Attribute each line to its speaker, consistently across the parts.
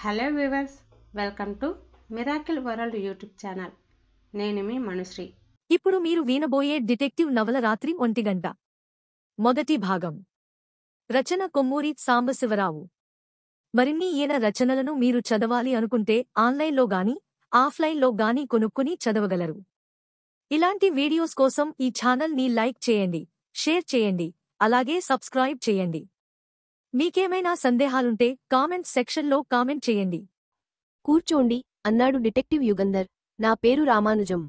Speaker 1: Hello viewers, welcome to miracle world YouTube channel. నేను మీ మనుశ్రీ.
Speaker 2: ఇప్పుడు మీరు వినబోయే డిటెక్టివ్ నవల రాత్రి 1 గంట. మొదటి భాగం. రచన కొమ్మూరి సాంబశివరావు. మరిన్ని ఈయన రచనలను మీరు చదవాలి అనుకుంటే ఆన్లైన్లో గానీ ఆఫ్లైన్లో గానీ కొనుక్కుని చదవగలరు. ఇలాంటి వీడియోస్ కోసం ఈ ఛానల్ ని లైక్ చేయండి, షేర్ చేయండి, అలాగే సబ్స్క్రైబ్ చేయండి. మీకేమైనా సందేహాలుంటే కామెంట్ సెక్షన్లో కామెంట్ చేయండి.
Speaker 3: కూర్చోండి అన్నాడు డిటెక్టివ్ యుగంధర్. నా పేరు రామానుజం.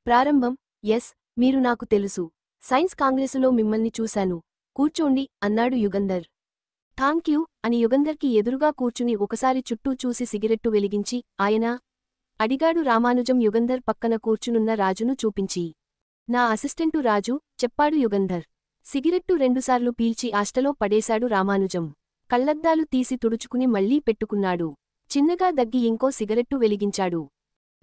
Speaker 3: ప్రారంభం. ఎస్, మీరు నాకు తెలుసు. సైన్స్ కాంగ్రెసులో మిమ్మల్ని చూశాను. కూర్చోండి అన్నాడు యుగంధర్. థాంక్యూ అని యుగంధర్కి ఎదురుగా కూర్చుని ఒకసారి చుట్టూ చూసి సిగరెట్టు వెలిగించి ఆయన అడిగాడు రామానుజం యుగంధర్ పక్కన కూర్చునున్న రాజును చూపించి. నా అసిస్టెంటు రాజు, చెప్పాడు యుగంధర్. సిగరెట్టు రెండుసార్లు పీల్చి ఆష్టలో పడేశాడు రామానుజం. కళ్లద్దాలు తీసి తుడుచుకుని మళ్లీ పెట్టుకున్నాడు. చిన్నగా దగ్గి ఇంకో సిగరెట్టు వెలిగించాడు.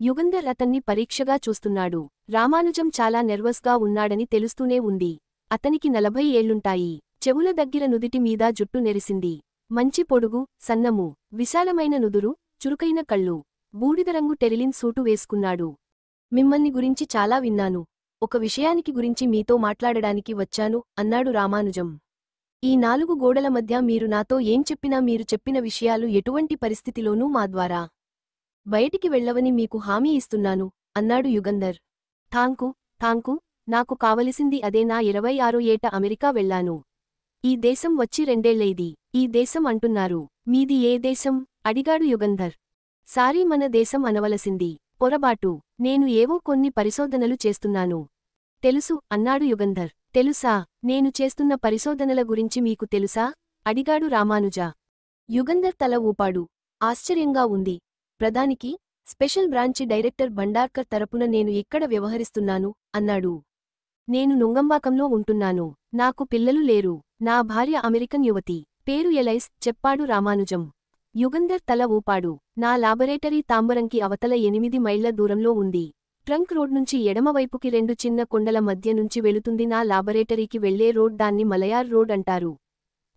Speaker 3: యుగంధర్ అతన్ని పరీక్షగా చూస్తున్నాడు. రామానుజం చాలా నెర్వస్గా ఉన్నాడని తెలుస్తూనే ఉంది. అతనికి 40 ఏళ్లుంటాయి. చెవుల దగ్గర నుదిటి మీద జుట్టు నెరిసింది. మంచి పొడుగు, సన్నము, విశాలమైన నుదురు, చురుకైన కళ్ళు. బూడిదరంగు టెరిలిన్ సూటు వేసుకున్నాడు. మిమ్మల్ని గురించి చాలా విన్నాను. ఒక విషయానికి గురించి మీతో మాట్లాడడానికి వచ్చాను అన్నాడు రామానుజం. ఈ 4 గోడల మధ్య మీరు నాతో ఏం చెప్పినా మీరు చెప్పిన విషయాలు ఎటువంటి పరిస్థితిలోనూ మా ద్వారా బయటికి వెళ్లవని మీకు హామీ ఇస్తున్నాను అన్నాడు యుగంధర్. థాంకు, నాకు కావలసింది అదే. నా 26 ఏట అమెరికా వెళ్లాను. ఈ దేశం వచ్చి 2 ఏళ్లైది. ఈ దేశం అంటున్నారు. మీది ఏ దేశం అడిగాడు యుగంధర్. సారీ, మన దేశం అనవలసింది. పొరబాటు. నేను ఏవో కొన్ని పరిశోధనలు చేస్తున్నాను. తెలుసు అన్నాడు యుగంధర్. తెలుసా? నేను చేస్తున్న పరిశోధనల గురించి మీకు తెలుసా అడిగాడు రామానుజ. యుగంధర్ తల ఊపాడు. ఆశ్చర్యంగా ఉంది. ప్రధానికి స్పెషల్ బ్రాంచి డైరెక్టర్ భండార్కర్ తరపున నేను ఇక్కడ వ్యవహరిస్తున్నాను అన్నాడు. నేను నుంగంబాకంలో ఉంటున్నాను. నాకు పిల్లలు లేరు. నా భార్య అమెరికన్ యువతి. పేరు ఎలైస్, చెప్పాడు రామానుజం. యుగంధర్ తల ఊపాడు. నా లాబొరేటరీ తాంబరంకి అవతల 8 మైళ్ల దూరంలో ఉంది. ట్రంక్ రోడ్ నుంచి ఎడమవైపుకి 2 చిన్న కొండల మధ్య నుంచి వెళుతుంది నా లాబొరేటరీకి వెళ్లే రోడ్. దాన్ని మలయార్ రోడ్ అంటారు.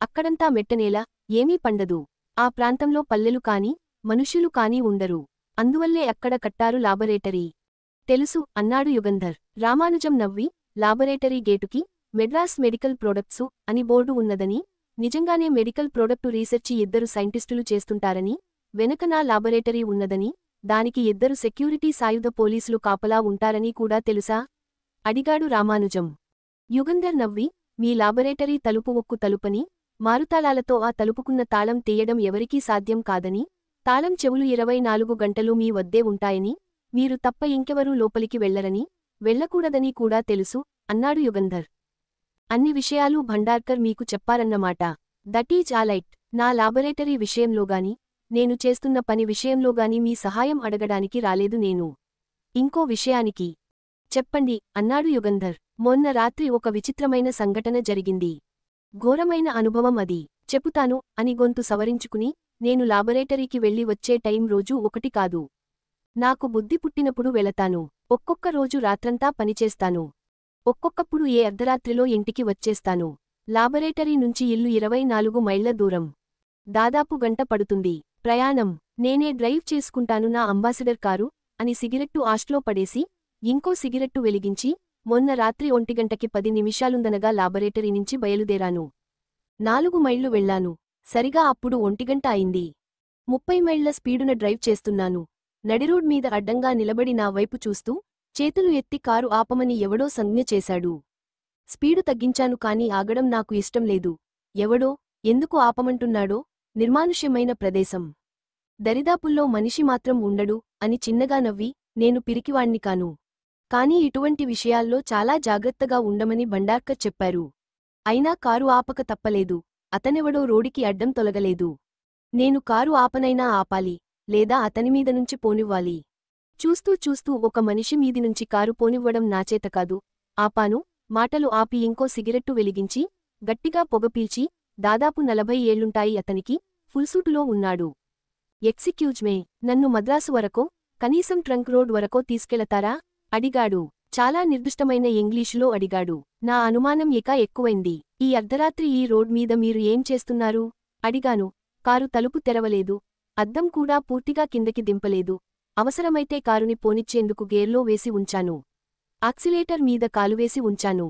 Speaker 3: అక్కడంతా మెట్టనేల, ఏమీ పండదు. ఆ ప్రాంతంలో పల్లెలు కాని మనుష్యులు కాని ఉండరు. అందువల్లే అక్కడ కట్టారు లాబొరేటరీ. తెలుసు అన్నాడు యుగంధర్. రామానుజం నవ్వి, లాబొరేటరీ గేటుకి మెడ్రాస్ మెడికల్ ప్రొడక్ట్సు అని బోర్డు ఉన్నదని, నిజంగానే మెడికల్ ప్రొడక్టు రీసెర్చి 2 సైంటిస్టులు చేస్తుంటారని, వెనక నా లాబొరేటరీ ఉన్నదని, దానికి 2 సెక్యూరిటీ సాయుధ పోలీసులు కాపలా ఉంటారని కూడా తెలుసా అడిగాడు రామానుజం. యుగంధర్ నవ్వి, మీ లాబొరేటరీ తలుపు ఒక్కు తలుపని, మారుతాళాలతో ఆ తలుపుకున్న తాళం తీయడం ఎవరికీ సాధ్యం కాదని, తాళం చెవులు 24 గంటలు మీ వద్దే ఉంటాయని, మీరు తప్ప ఇంకెవరూ లోపలికి వెళ్లరని, వెళ్లకూడదని కూడా తెలుసు అన్నాడు యుగంధర్. అన్ని విషయాలు భండార్కర్ మీకు చెప్పారన్నమాట. దటీజ్ ఆలైట్. నా లాబొరేటరీ విషయంలోగాని, నేను చేస్తున్న పని విషయంలోగాని మీ సహాయం అడగడానికి రాలేదు నేను. ఇంకో విషయానికి చెప్పండి అన్నాడు యుగంధర్. మొన్న రాత్రి ఒక విచిత్రమైన సంఘటన జరిగింది. ఘోరమైన అనుభవం అది. చెపుతాను అని గొంతు సవరించుకుని, నేను లాబొరేటరీకి వెళ్లి వచ్చే టైం రోజూ 1 కాదు. నాకు బుద్ధి పుట్టినప్పుడు వెళతాను. ఒక్కొక్క రోజు రాత్రంతా పనిచేస్తాను. ఒక్కొక్కప్పుడు ఏ అర్ధరాత్రిలో ఇంటికి వచ్చేస్తాను. లాబొరేటరీ నుంచి ఇల్లు 24 మైళ్ల దూరం. దాదాపు గంట పడుతుంది ప్రయాణం. నేనే డ్రైవ్ చేసుకుంటాను నా అంబాసిడర్ కారు అని సిగరెట్టు ఆష్లో పడేసి, ఇంకో సిగరెట్టు వెలిగించి, మొన్న రాత్రి 1 గంటకి 10 నిమిషాలుందనగా లాబొరేటరీ నుంచి బయలుదేరాను. 4 మైళ్లు వెళ్లాను. సరిగా అప్పుడు 1 గంట అయింది. 30 మైళ్ల స్పీడున డ్రైవ్ చేస్తున్నాను. నడిరోడ్ మీద అడ్డంగా నిలబడి నా వైపు చూస్తూ, చేతులు ఎత్తి కారు ఆపమని ఎవడో సంజ్ఞ చేశాడు. స్పీడు తగ్గించాను కాని ఆగడం నాకు ఇష్టం లేదు. ఎవడో ఎందుకు ఆపమంటున్నాడో. నిర్మానుష్యమైన ప్రదేశం. దరిదాపుల్లో మనిషి మాత్రం ఉండడు అని చిన్నగా నవ్వి, నేను పిరికివాణ్ణి కాను. కానీ ఇటువంటి విషయాల్లో చాలా జాగ్రత్తగా ఉండమని భండార్కర్ చెప్పారు. అయినా కారు ఆపక తప్పలేదు. అతనెవడో రోడికి అడ్డం తొలగలేదు. నేను కారు ఆపనైనా ఆపాలి, లేదా అతనిమీద నుంచి పోనివ్వాలి. చూస్తూ ఒక మనిషి మీది నుంచి కారు పోనివ్వడం నాచేత కాదు. ఆపాను. మాటలు ఆపి ఇంకో సిగరెట్టు వెలిగించి, గట్టిగా పొగ పీల్చి, దాదాపు 40 ఏళ్లుంటాయి అతనికి, ఫుల్సూటులో ఉన్నాడు. ఎక్స్క్యూజ్ మే, నన్ను మద్రాసు వరకో, కనీసం ట్రంక్ రోడ్ వరకో తీసుకెళతారా అడిగాడు. చాలా నిర్దిష్టమైన ఇంగ్లీషులో అడిగాడు. నా అనుమానం ఇక ఎక్కువైంది. ఈ అర్ధరాత్రి ఈ రోడ్ మీద మీరు ఏం చేస్తున్నారు అడిగాను. కారు తలుపు తెరవలేదు. అద్దం కూడా పూర్తిగా కిందకి దింపలేదు. అవసరమైతే కారుని పోనిచ్చేందుకు గేర్లో వేసి ఉంచాను. యాక్సిలేటర్ మీద కాలువేసి ఉంచాను.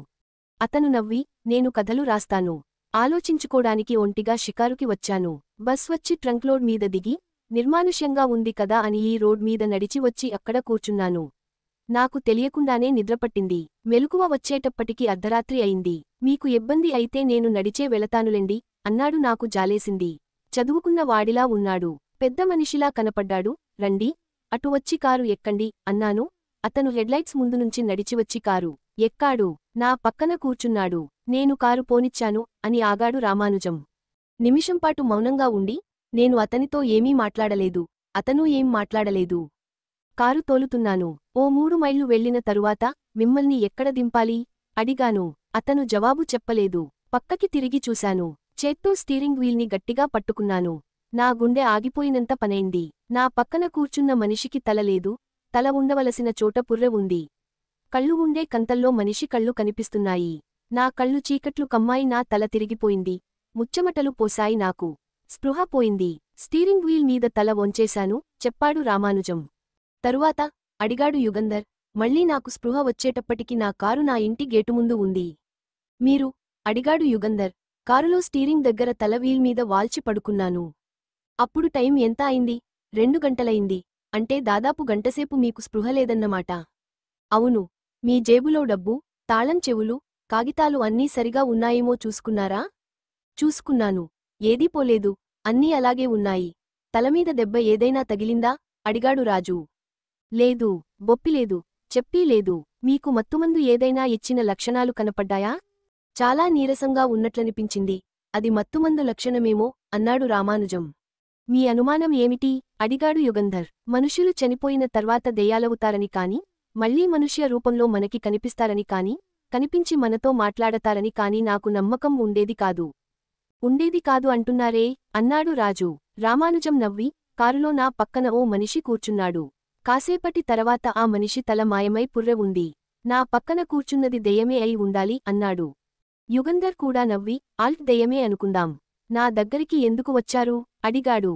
Speaker 3: అతను నవ్వి, నేను కథలు రాస్తాను. ఆలోచించుకోడానికి ఒంటిగా షికారుకి వచ్చాను. బస్ వచ్చి ట్రంక్లోడ్ మీద దిగి, నిర్మానుష్యంగా ఉంది కదా అని ఈ రోడ్ మీద నడిచి వచ్చి అక్కడ కూర్చున్నాను. నాకు తెలియకుండానే నిద్రపట్టింది. మెలకువ వచ్చేటప్పటికి అర్ధరాత్రి అయింది. మీకు ఇబ్బంది అయితే నేను నడిచే వెళతానులెండి అన్నాడు. నాకు జాలేసింది. చదువుకున్న వాడిలా ఉన్నాడు. పెద్ద మనిషిలా కనపడ్డాడు. రండి, అటు వచ్చి కారు ఎక్కండి అన్నాను. అతను హెడ్లైట్స్ ముందునుంచి నడిచివచ్చి కారు ఎక్కాడు. నా పక్కన కూర్చున్నాడు. నేను కారు పోనిచ్చాను అని ఆగాడు రామానుజం. నిమిషంపాటు మౌనంగా ఉండి, నేను అతనితో ఏమీ మాట్లాడలేదు. అతనూ ఏం మాట్లాడలేదు. కారు తోలుతున్నాను. ఓ 3 మైళ్ళు వెళ్లిన తరువాత మిమ్మల్ని ఎక్కడ దింపాలి అడిగాను. అతను జవాబు చెప్పలేదు. పక్కకి తిరిగి చూశాను. చేత్తో స్టీరింగ్ వీల్ని గట్టిగా పట్టుకున్నాను. నా గుండె ఆగిపోయినంత పనైంది. నా పక్కన కూర్చున్న మనిషికి తల లేదు. తల ఉండవలసిన చోట పుర్రె ఉంది. కళ్ళు ఉండే కంతల్లో మనిషి కళ్ళు కనిపిస్తున్నాయి. నా కళ్ళు చీకట్లు కమ్మాయి. నా తల తిరిగిపోయింది. ముచ్చెమటలు పోసాయి నాకు. స్పృహ పోయింది. స్టీరింగ్ వీల్ మీద తల వంచేశాను చెప్పాడు రామానుజం. తరువాత అడిగాడు యుగంధర్. మళ్ళీ నాకు స్పృహ వచ్చేటప్పటికి నా కారు నా ఇంటి గేటు ముందు ఉంది. మీరు అడిగాడు యుగంధర్. కారులో స్టీరింగ్ దగ్గర తల వీల్ మీద వాల్చి పడుకున్నాను. అప్పుడు టైం ఎంత అయింది? 2 గంటలైంది. అంటే దాదాపు గంటసేపు మీకు స్పృహ లేదన్నమాట. అవును. మీ జేబులో డబ్బు, తాళం చెవులు, కాగితాలు అన్నీ సరిగా ఉన్నాయేమో చూసుకున్నారా? చూసుకున్నాను. ఏదీ పోలేదు. అన్నీ అలాగే ఉన్నాయి. తలమీద దెబ్బ ఏదైనా తగిలిందా అడిగాడు రాజు. లేదు. బొప్పిలేదు. చెప్పీలేదు. మీకు మత్తుమందు ఏదైనా ఇచ్చిన లక్షణాలు కనపడ్డాయా? చాలా నీరసంగా ఉన్నట్లనిపించింది. అది మత్తుమందు లక్షణమేమో అన్నాడు రామానుజం. మీ అనుమానం ఏమిటి అడిగాడు యుగంధర్. మనుష్యులు చనిపోయిన తర్వాత దెయ్యాలవుతారని కాని, మళ్లీ మనుష్య రూపంలో మనకి కనిపిస్తారని కాని, కనిపించి మనతో మాట్లాడతారని కాని నాకు నమ్మకం ఉండేది కాదు. ఉండేది కాదు అంటున్నారే అన్నాడు రాజు. రామానుజం నవ్వి, కారులో నా పక్కన ఓ మనిషి కూర్చున్నాడు. కాసేపటి తర్వాత ఆ మనిషి తల మాయమై పుర్రె ఉంది. నా పక్కన కూర్చున్నది దెయ్యమే అయి ఉండాలి అన్నాడు. యుగంధర్ కూడా నవ్వి, ఆల్ట్ దెయ్యమే అనుకుందాం. నా దగ్గరికి ఎందుకు వచ్చారు అడిగాడు.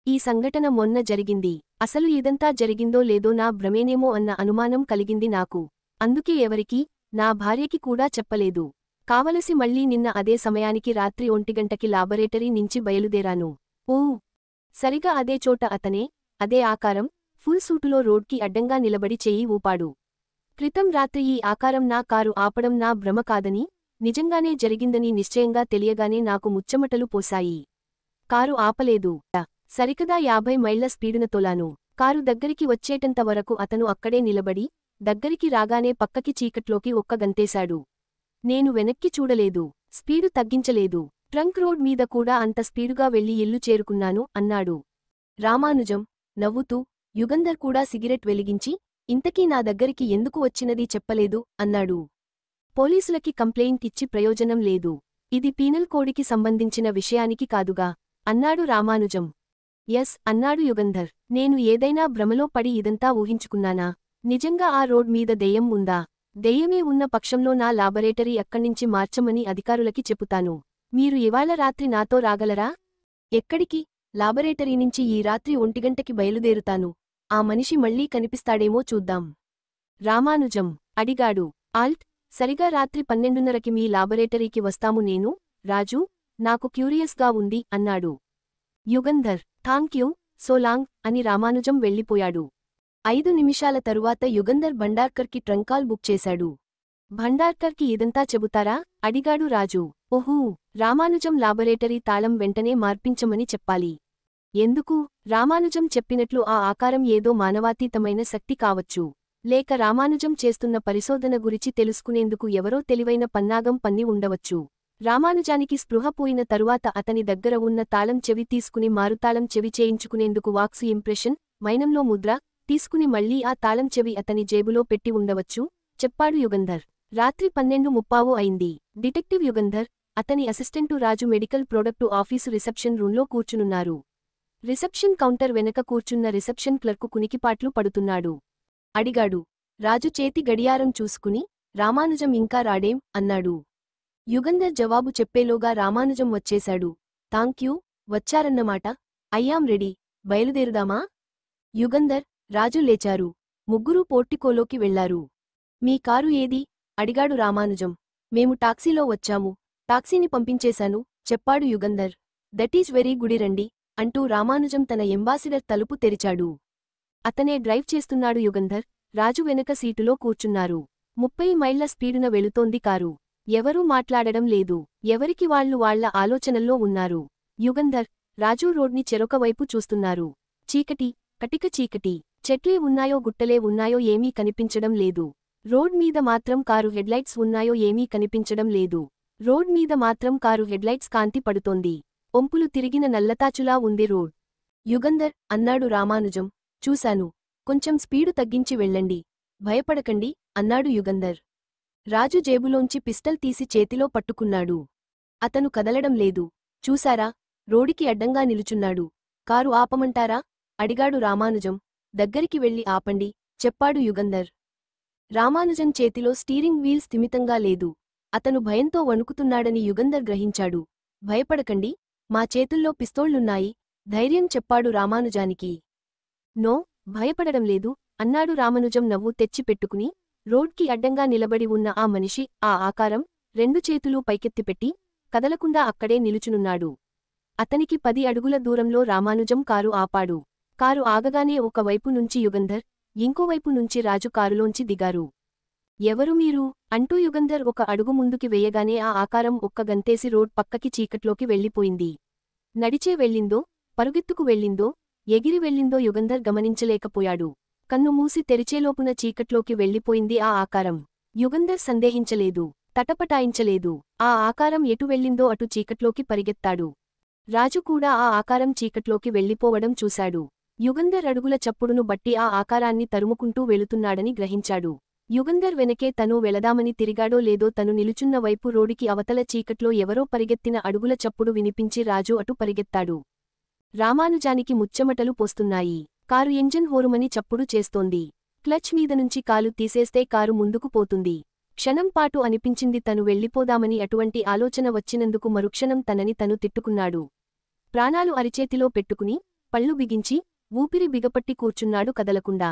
Speaker 3: ఈ సంఘటన మొన్న జరిగింది. అసలు ఇదంతా జరిగిందో లేదో నా భ్రమేనేమో అన్న అనుమానం కలిగింది నాకు. అందుకే ఎవరికీ, నా భార్యకి కూడా చెప్పలేదు. కావలసి మళ్ళీ నిన్న అదే సమయానికి రాత్రి 1 గంటకి లాబొరేటరీ నుంచి బయలుదేరాను. ఓ, సరిగా అదే చోట అతనే, అదే ఆకారం, ఫుల్ సూటులో రోడ్కి అడ్డంగా నిలబడి చెయ్యి ఊపాడు. క్రితం రాత్రి ఈ ఆకారం నా కారు ఆపడం నా భ్రమ కాదని, నిజంగానే జరిగిందని నిశ్చయంగా తెలియగానే నాకు ముచ్చెమటలు పోసాయి. కారు ఆపలేదు. సరికదా 50 మైళ్ల స్పీడున తోలాను. కారు దగ్గరికి వచ్చేటంత వరకు అతను అక్కడే నిలబడి, దగ్గరికి రాగానే పక్కకి చీకట్లోకి ఒక్క గంతేశాడు. నేను వెనక్కి చూడలేదు. స్పీడు తగ్గించలేదు. ట్రంక్ రోడ్ మీద కూడా అంత స్పీడుగా వెళ్లి ఇల్లు చేరుకున్నాను అన్నాడు రామానుజం నవ్వుతూ. యుగంధర్ కూడా సిగరెట్ వెలిగించి, ఇంతకీ నా దగ్గరికి ఎందుకు వచ్చినది చెప్పలేదు అన్నాడు. పోలీసులకి కంప్లైంట్ ఇచ్చి ప్రయోజనం లేదు. ఇది పీనల్ కోడ్కి సంబంధించిన విషయానికి కాదుగా అన్నాడు రామానుజం. ఎస్ అన్నాడు యుగంధర్. నేను ఏదైనా భ్రమలో పడి ఇదంతా ఊహించుకున్నానా? నిజంగా ఆ రోడ్ మీద దెయ్యం ఉందా? దెయ్యమే ఉన్న పక్షంలో నా లాబొరేటరీ అక్కడ్నించి మార్చమని అధికారులకి చెపుతాను. మీరు ఇవాళ రాత్రి నాతో రాగలరా? ఎక్కడికి? లాబొరేటరీ నుంచి ఈ రాత్రి 1 గంటకి బయలుదేరుతాను. ఆ మనిషి మళ్ళీ కనిపిస్తాడేమో చూద్దాం. రామానుజం అడిగాడు. ఆల్ట్, సరిగా రాత్రి 12:30కి మీ లాబొరేటరీకి వస్తాము నేను, రాజు. నాకు క్యూరియస్గా ఉంది అన్నాడు. యుగంధర్, థాంక్యూ, సో లాంగ్ అని రామానుజం వెళ్ళిపోయాడు. 5 నిమిషాల తరువాత యుగంధర్ భండార్కర్కి ట్రంకాల్ బుక్ చేశాడు. భండార్కర్కి ఇదంతా చెబుతారా అడిగాడు రాజు. ఓహూ, రామానుజం లాబొరేటరీ తాళం వెంటనే మార్పించమని చెప్పాలి. ఎందుకు? రామానుజం చెప్పినట్లు ఆ ఆకారం ఏదో మానవాతీతమైన శక్తి కావచ్చు. లేక రామానుజం చేస్తున్న పరిశోధన గురించి తెలుసుకునేందుకు ఎవరో తెలివైన పన్నాగం పన్ని ఉండవచ్చు. రామానుజానికి స్పృహ పోయిన తరువాత అతని దగ్గర ఉన్న తాళం చెవి తీసుకుని మారుతాళం చెవి చేయించుకునేందుకు వాక్సు ఇంప్రెషన్, మైనంలో ముద్ర తీసుకుని మళ్లీ ఆ తాళం చెవి అతని జేబులో పెట్టి ఉండవచ్చు చెప్పాడు యుగంధర్. రాత్రి 12:30 అయింది. డిటెక్టివ్ యుగంధర్, అతని అసిస్టెంటు రాజు మెడికల్ ప్రొడక్టు ఆఫీసు రిసెప్షన్ రూంలో కూర్చునున్నారు. రిసెప్షన్ కౌంటర్ వెనక కూర్చున్న రిసెప్షన్ క్లర్కు కునికిపాట్లు పడుతున్నాడు. అడిగాడు. రాజు చేతి గడియారం చూసుకుని, రామానుజం ఇంకా రాడేం అన్నాడు. యుగంధర్ జవాబు చెప్పేలోగా రామానుజం వచ్చేశాడు. థాంక్యూ, వచ్చారన్నమాట. I'm ready. బయలుదేరుదామా? యుగంధర్, రాజు లేచారు. ముగ్గురూ పోర్టికోలోకి వెళ్లారు. మీ కారు ఏది? అడిగాడు రామానుజం. మేము టాక్సీలో వచ్చాము. టాక్సీని పంపించేశాను, చెప్పాడు యుగంధర్. దటీజ్ వెరీ గుడిరండి అంటూ రామానుజం తన ఎంబాసిడర్ తలుపు తెరిచాడు. అతనే డ్రైవ్ చేస్తున్నాడు. యుగంధర్, రాజు వెనక సీటులో కూర్చున్నారు. 30 మైళ్ల స్పీడున వెళుతోంది కారు. ఎవరూ మాట్లాడడం లేదు. ఎవరికి వాళ్లు వాళ్ల ఆలోచనల్లో ఉన్నారు. యుగంధర్, రాజు రోడ్ని చెరొక వైపు చూస్తున్నారు. చీకటి, కటిక చీకటి. చెట్లే ఉన్నాయో గుట్టలే ఉన్నాయో ఏమీ కనిపించడం లేదు. రోడ్ మీద మాత్రం కారు హెడ్లైట్స్ ఉన్నాయో ఏమీ కనిపించడం లేదు. రోడ్ మీద మాత్రం కారు హెడ్లైట్స్ కాంతి పడుతోంది. ఒంపులు తిరిగిన నల్లతాచులా ఉంది రోడ్. యుగంధర్, అన్నాడు రామానుజం. చూశాను. కొంచెం స్పీడు తగ్గించి వెళ్ళండి. భయపడకండి, అన్నాడు యుగంధర్. రాజు జేబులోంచి పిస్టల్ తీసి చేతిలో పట్టుకున్నాడు. అతను కదలడం లేదు. చూశారా? రోడికి అడ్డంగా నిలుచున్నాడు. కారు ఆపమంటారా? అడిగాడు రామానుజం. దగ్గరికి వెళ్ళి ఆపండి, చెప్పాడు యుగంధర్. రామానుజం చేతిలో స్టీరింగ్ వీల్ స్థిమితంగా లేదు. అతను భయంతో వణుకుతున్నాడని యుగంధర్ గ్రహించాడు. భయపడకండి, మా చేతుల్లో పిస్తోళ్లున్నాయి, ధైర్యం చెప్పాడు రామానుజానికి. నో, భయపడడం లేదు, అన్నాడు రామానుజం నవ్వు తెచ్చిపెట్టుకుని. రోడ్కి అడ్డంగా నిలబడి ఉన్న ఆ మనిషి, ఆ ఆకారం, 2 చేతులూ పైకెత్తిపెట్టి, కదలకుండా అక్కడే నిలుచునున్నాడు. అతనికి 10 అడుగుల దూరంలో రామానుజం కారు ఆపాడు. కారు ఆగగానే ఒకవైపు నుంచి యుగంధర్, ఇంకోవైపు నుంచి రాజు కారులోంచి దిగారు. ఎవరు మీరు? అంటూ యుగంధర్ ఒక అడుగు ముందుకి వేయగానే ఆ ఆకారం ఒక్క గంతేసి రోడ్ పక్కకి చీకట్లోకి వెళ్ళిపోయింది. నడిచే వెళ్ళిందో, పరుగెత్తుకు వెళ్ళిందో, ఎగిరి వెళ్ళిందో యుగంధర్ గమనించలేకపోయాడు. కన్ను మూసి తెరిచేలోపున చీకట్లోకి వెళ్ళిపోయింది ఆ ఆకారం. యుగంధర్ సందేహించలేదు, తటపటాయించలేదు. ఆ ఆకారం ఎటు వెళ్ళిందో అటు చీకట్లోకి పరిగెత్తాడు. రాజు కూడా ఆ ఆకారం చీకట్లోకి వెళ్ళిపోవడం చూశాడు. యుగంధర్ అడుగుల చప్పుడును బట్టి ఆ ఆకారాన్ని తరుముకుంటూ వెళుతున్నాడని గ్రహించాడు. యుగంధర్ వెనకే తను వెళదామని తిరిగాడో లేదో తను నిలుచున్న వైపు రోడికి అవతల చీకట్లో ఎవరో పరిగెత్తిన అడుగుల చప్పుడు వినిపించి రాజు అటు పరిగెత్తాడు. రామానుజానికి ముచ్చెమటలు పోస్తున్నాయి. కారు ఎంజిన్ హోరుమని చప్పుడు చేస్తోంది. క్లచ్ మీదనుంచి కాలు తీసేస్తే కారు ముందుకు పోతుంది. క్షణంపాటు అనిపించింది తను వెళ్ళిపోదామని. అటువంటి ఆలోచన వచ్చినందుకు మరుక్షణం తనని తను తిట్టుకున్నాడు. ప్రాణాలు అరిచేతిలో పెట్టుకుని, పళ్ళు బిగించి, ఊపిరి బిగపట్టి కూర్చున్నాడు కదలకుండా.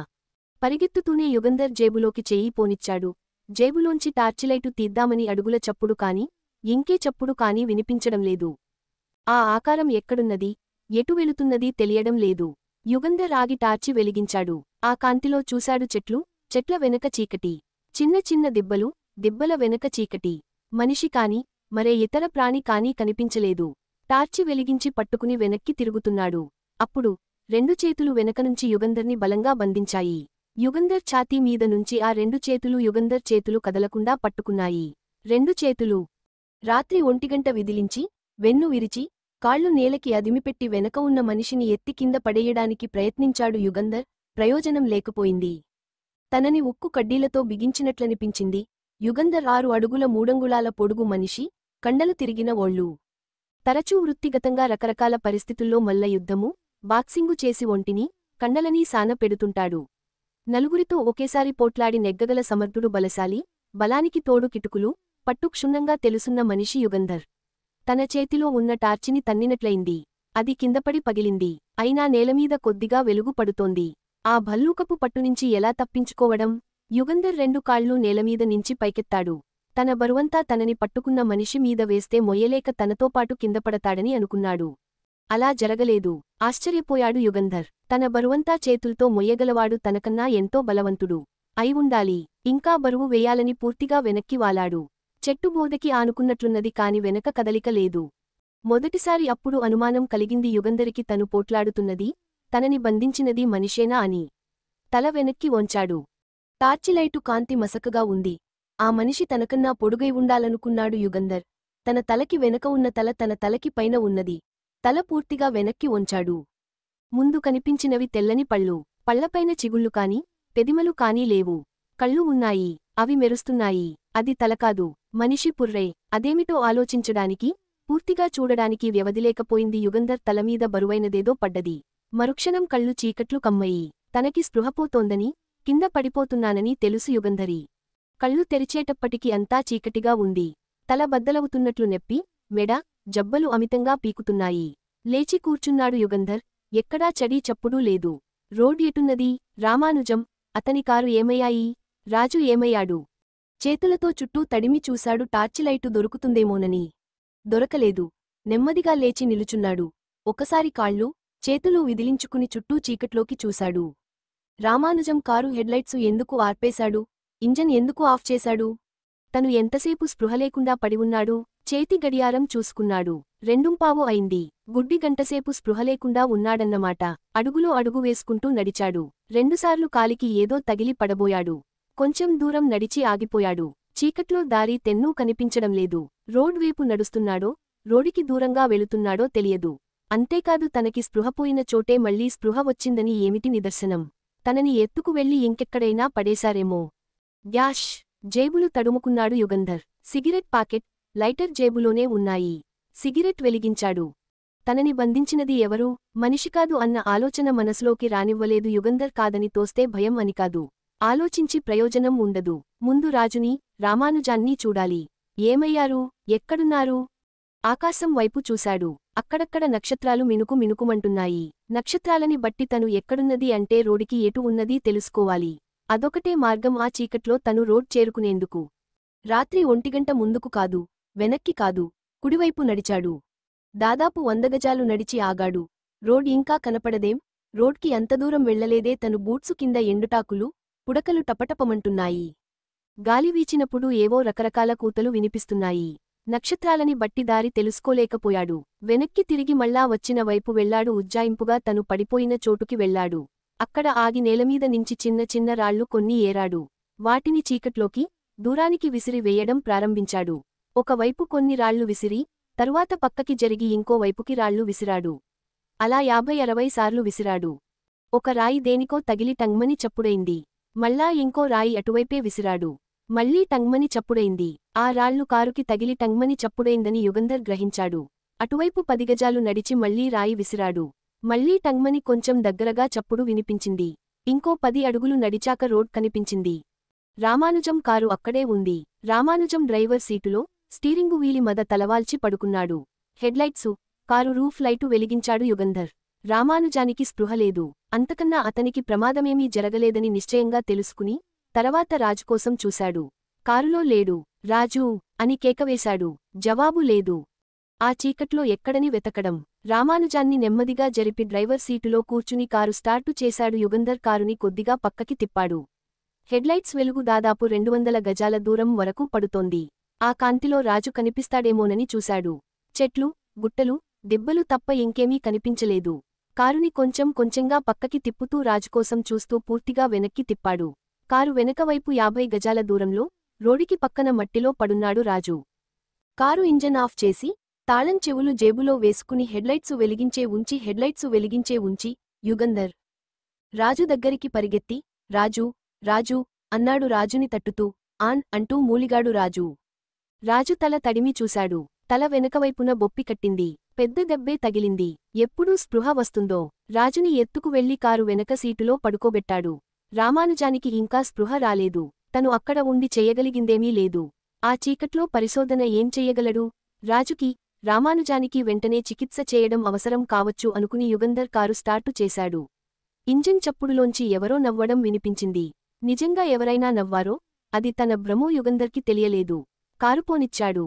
Speaker 3: పరిగెత్తుతూనే యుగంధర్ జేబులోకి చెయ్యి పోనిచ్చాడు. జేబులోంచి టార్చిలైటు తీద్దామని అడుగుల చప్పుడు కాని, ఇంకే చప్పుడు కాని వినిపించడంలేదు. ఆ ఆకారం ఎక్కడున్నది, ఎటు వెళుతున్నదీ తెలియడం లేదు. యుగంధర్ ఆగి టార్చి వెలిగించాడు. ఆ కాంతిలో చూశాడు చెట్లు, చెట్ల వెనక చీకటి. చిన్న చిన్న దిబ్బలు, దిబ్బల వెనక చీకటి. మనిషి కాని, మరే ఇతర ప్రాణి కాని కనిపించలేదు. టార్చి వెలిగించి పట్టుకుని వెనక్కి తిరుగుతున్నాడు. అప్పుడు 2 చేతులు వెనకనుంచి యుగంధర్ని బలంగా బంధించాయి. యుగంధర్ ఛాతీ మీద నుంచి ఆ 2 చేతులు యుగంధర్ చేతులు కదలకుండా పట్టుకున్నాయి. 2 చేతులు. రాత్రి 1 గంట విదిలించి, వెన్ను విరిచి, కాళ్లు నేలకి అదిమిపెట్టి వెనక ఉన్న మనిషిని ఎత్తి కింద పడేయడానికి ప్రయత్నించాడు యుగంధర్. ప్రయోజనం లేకపోయింది. తనని ఉక్కు కడ్డీలతో బిగించినట్లనిపించింది. యుగంధర్ 6 అడుగుల 3 అంగుళాల పొడుగు మనిషి, కండలు తిరిగిన ఒళ్ళు. తరచూ వృత్తిగతంగా రకరకాల పరిస్థితుల్లో మల్ల యుద్ధము, బాక్సింగు చేసి ఒంటిని, కండలనీ సాన పెడుతుంటాడు. నలుగురితో ఒకేసారి పోట్లాడి నెగ్గగల సమర్థుడు బలశాలి. బలానికి తోడు కిటుకులు, పట్టు క్షుణ్ణంగా తెలుసున్న మనిషి యుగంధర్. తన చేతిలో ఉన్న టార్చిని తన్నినట్లయింది. అది కిందపడి పగిలింది. అయినా నేలమీద కొద్దిగా వెలుగు పడుతోంది. ఆ భల్లూకపు పట్టునుంచి ఎలా తప్పించుకోవడం? యుగంధర్ 2 కాళ్ళూ నేలమీద నుంచి పైకెత్తాడు. తన బరువంతా తనని పట్టుకున్న మనిషి మీద వేస్తే మొయ్యలేక తనతోపాటు కిందపడతాడని అనుకున్నాడు. అలా జరగలేదు. ఆశ్చర్యపోయాడు యుగంధర్. తన బరువంతా చేతుల్తో మొయ్యగలవాడు తనకన్నా ఎంతో బలవంతుడు అయి ఉండాలి. ఇంకా బరువు వేయాలని పూర్తిగా వెనక్కి వాలాడు. చెట్టు బోదకి ఆనుకున్నట్లున్నది కాని వెనక కదలిక లేదు. మొదటిసారి అప్పుడు అనుమానం కలిగింది యుగంధరికి. తను పోట్లాడుతున్నది, తనని బంధించినది మనిషేనా అని. తల వెనక్కి వంచాడు. టార్చిలైటు కాంతి మసకగా ఉంది. ఆ మనిషి తనకన్నా పొడుగై ఉండాలనుకున్నాడు యుగంధర్. తన తలకి వెనక ఉన్న తల తన తలకి పైన ఉన్నది. తల పూర్తిగా వెనక్కి వంచాడు. ముందు కనిపించినవి తెల్లని పళ్ళు. పళ్లపైన చిగుళ్ళు కాని, పెదిమలు కాని లేవు. కళ్ళు ఉన్నాయి. అవి మెరుస్తున్నాయి. అది తలకాదు, మనిషి పుర్రే. అదేమిటో ఆలోచించడానికి, పూర్తిగా చూడడానికి వ్యవధిలేకపోయింది. యుగంధర్ తలమీద బరువైనదేదో పడ్డది. మరుక్షణం కళ్ళు చీకట్లు కమ్మయి. తనకి స్పృహపోతోందని, కింద పడిపోతున్నానని తెలుసు యుగంధరి. కళ్ళు తెరిచేటప్పటికి అంతా చీకటిగా ఉంది. తల బద్దలవుతున్నట్లు నెప్పి, మెడ, జబ్బలు అమితంగా పీకుతున్నాయి. లేచి కూర్చున్నాడు యుగంధర్. ఎక్కడా చడీ చప్పుడూ లేదు. రోడ్ ఎటున్నది? రామానుజం, అతని కారు ఏమయ్యాయి? రాజు ఏమయ్యాడు? చేతులతో చుట్టూ తడిమి చూశాడు టార్చిలైటు దొరుకుతుందేమోనని. దొరకలేదు. నెమ్మదిగా లేచి నిలుచున్నాడు. ఒకసారి కాళ్ళు, చేతులు విదిలించుకుని చుట్టూ చీకట్లోకి చూశాడు. రామానుజం కారు హెడ్లైట్సు ఎందుకు ఆర్పేశాడు? ఇంజన్ ఎందుకు ఆఫ్ చేశాడు? తను ఎంతసేపు స్పృహలేకుండా పడివున్నాడు? చేతి గడియారం చూసుకున్నాడు. 2:15 అయింది. గుడ్డి గంటసేపు స్పృహలేకుండా ఉన్నాడన్నమాట. అడుగులో అడుగు వేసుకుంటూ నడిచాడు. 2 సార్లు కాలికి ఏదో తగిలి పడబోయాడు. కొంచెం దూరం నడిచి ఆగిపోయాడు. చీకట్లో దారి తెన్నూ కనిపించడంలేదు. రోడ్ వైపు నడుస్తున్నాడో, రోడికి దూరంగా వెళుతున్నాడో తెలియదు. అంతేకాదు తనకి స్పృహపోయిన చోటే మళ్లీ స్పృహ వచ్చిందని ఏమిటి నిదర్శనం? తనని ఎత్తుకు వెళ్లి ఇంకెక్కడైనా పడేశారేమో. గ్యాష్! జేబులు తడుముకున్నాడు యుగంధర్. సిగరెట్ పాకెట్, లైటర్ జేబులోనే ఉన్నాయి. సిగరెట్ వెలిగించాడు. తనని బంధించినది ఎవరు? మనిషికాదు అన్న ఆలోచన మనసులోకి రానివ్వలేదు. యుగంధర్ కాదని తోస్తే భయం అని కాదు. ఆలోచించి ప్రయోజనం ఉండదు. ముందు రాజుని, రామానుజాన్ని చూడాలి. ఏమయ్యారు? ఎక్కడున్నారు? ఆకాశం వైపు చూశాడు. అక్కడక్కడ నక్షత్రాలు మినుకు మినుకుమంటున్నాయి. నక్షత్రాలని బట్టి తను ఎక్కడున్నది అంటే రోడికి ఎటు ఉన్నదీ తెలుసుకోవాలి. అదొకటే మార్గం ఆ చీకట్లో తను రోడ్ చేరుకునేందుకు. రాత్రి 1 గంట ముందుకు కాదు, వెనక్కి కాదు, కుడివైపు నడిచాడు. దాదాపు 100 గజాలు నడిచి ఆగాడు. రోడ్ ఇంకా కనపడదేం? రోడ్కి అంత దూరం వెళ్లలేదే. తను బూట్సు కింద ఎండుటాకులు, పుడకలు టపటపమంటున్నాయి. గాలి వీచినప్పుడు ఏవో రకరకాల కూతలు వినిపిస్తున్నాయి. నక్షత్రాలని బట్టి దారి తెలుసుకోలేకపోయాడు. వెనక్కి తిరిగి మళ్ళా వచ్చిన వైపు వెళ్లాడు. ఉజ్జాయింపుగా తను పడిపోయిన చోటుకి వెళ్లాడు. అక్కడ ఆగి నేలమీద నుంచి చిన్న చిన్న రాళ్లు కొన్ని ఏరాడు. వాటిని చీకట్లోకి, దూరానికి విసిరి వేయడం ప్రారంభించాడు. ఒకవైపు కొన్ని రాళ్లు విసిరి, తరువాత పక్కకి జరిగి ఇంకో వైపుకి రాళ్లు విసిరాడు. అలా 50-60 సార్లు విసిరాడు. ఒక రాయి దేనికో తగిలి టంగ్మని చప్పుడైంది. మళ్ళా ఇంకో రాయి అటువైపే విసిరాడు. మళ్లీ టంగ్మని చప్పుడైంది. ఆ రాళ్లు కారుకి తగిలి టంగ్మని చప్పుడైందని యుగంధర్ గ్రహించాడు. అటువైపు 10 గజాలు నడిచి మళ్లీ రాయి విసిరాడు. మళ్లీ టంగ్మని కొంచెం దగ్గరగా చప్పుడు వినిపించింది. ఇంకో 10 అడుగులు నడిచాక రోడ్ కనిపించింది. రామానుజం కారు అక్కడే ఉంది. రామానుజం డ్రైవర్ సీటులో, స్టీరింగు వీలి మద తలవాల్చి పడుకున్నాడు. హెడ్లైట్సు, కారు రూఫ్ లైటు వెలిగించాడు యుగంధర్. రామానుజానికి స్పృహలేదు. అంతకన్నా అతనికి ప్రమాదమేమీ జరగలేదని నిశ్చయంగా తెలుసుకుని, తర్వాత రాజుకోసం చూశాడు. కారులో లేడు. రాజూ! అని కేకవేశాడు. జవాబు లేదు. ఆ చీకట్లో ఎక్కడని వెతకడం? రామానుజాన్ని నెమ్మదిగా జరిపి డ్రైవర్ సీటులో కూర్చుని కారు స్టార్టు చేశాడు. యుగంధర్ కారుని కొద్దిగా పక్కకి తిప్పాడు. హెడ్లైట్స్ వెలుగు దాదాపు 200 గజాల దూరం వరకు పడుతోంది. ఆ కాంతిలో రాజు కనిపిస్తాడేమోనని చూశాడు. చెట్లు, గుట్టలు, దిబ్బలు తప్ప ఇంకేమీ కనిపించలేదు. కారుని కొంచెం కొంచెంగా పక్కకి తిప్పుతూ రాజుకోసం చూస్తూ పూర్తిగా వెనక్కి తిప్పాడు. కారు వెనకవైపు 50 గజాల దూరంలో, రోడికి పక్కన మట్టిలో పడున్నాడు రాజు. కారు ఇంజన్ ఆఫ్ చేసి, తాళం చెవులు జేబులో వేసుకుని హెడ్లైట్సు వెలిగించే ఉంచి, యుగంధర్! రాజు దగ్గరికి పరిగెత్తి, రాజూ! రాజూ! అన్నాడు రాజుని తట్టుతూ. ఆన్ అంటూ మూలిగాడు రాజు. రాజు తల తడిమి చూశాడు. తల వెనకవైపున బొప్పి కట్టింది. పెద్ద దెబ్బే తగిలింది. ఎప్పుడూ స్పృహ వస్తుందో? రాజుని ఎత్తుకు వెళ్లి కారు వెనక సీటులో పడుకోబెట్టాడు. రామానుజానికి ఇంకా స్పృహ రాలేదు. తను అక్కడ ఉండి చెయ్యగలిగిందేమీ లేదు. ఆ చీకట్లో పరిశోధన ఏం చెయ్యగలడు? రాజుకి, రామానుజానికి వెంటనే చికిత్స చేయడం అవసరం కావచ్చు అనుకుని యుగంధర్ కారు స్టార్టు చేశాడు. ఇంజిన్ చప్పుడులోంచి ఎవరో నవ్వడం వినిపించింది. నిజంగా ఎవరైనా నవ్వారో? అది తన భ్రమో యుగంధర్కి తెలియలేదు. కారు పోనిచ్చాడు.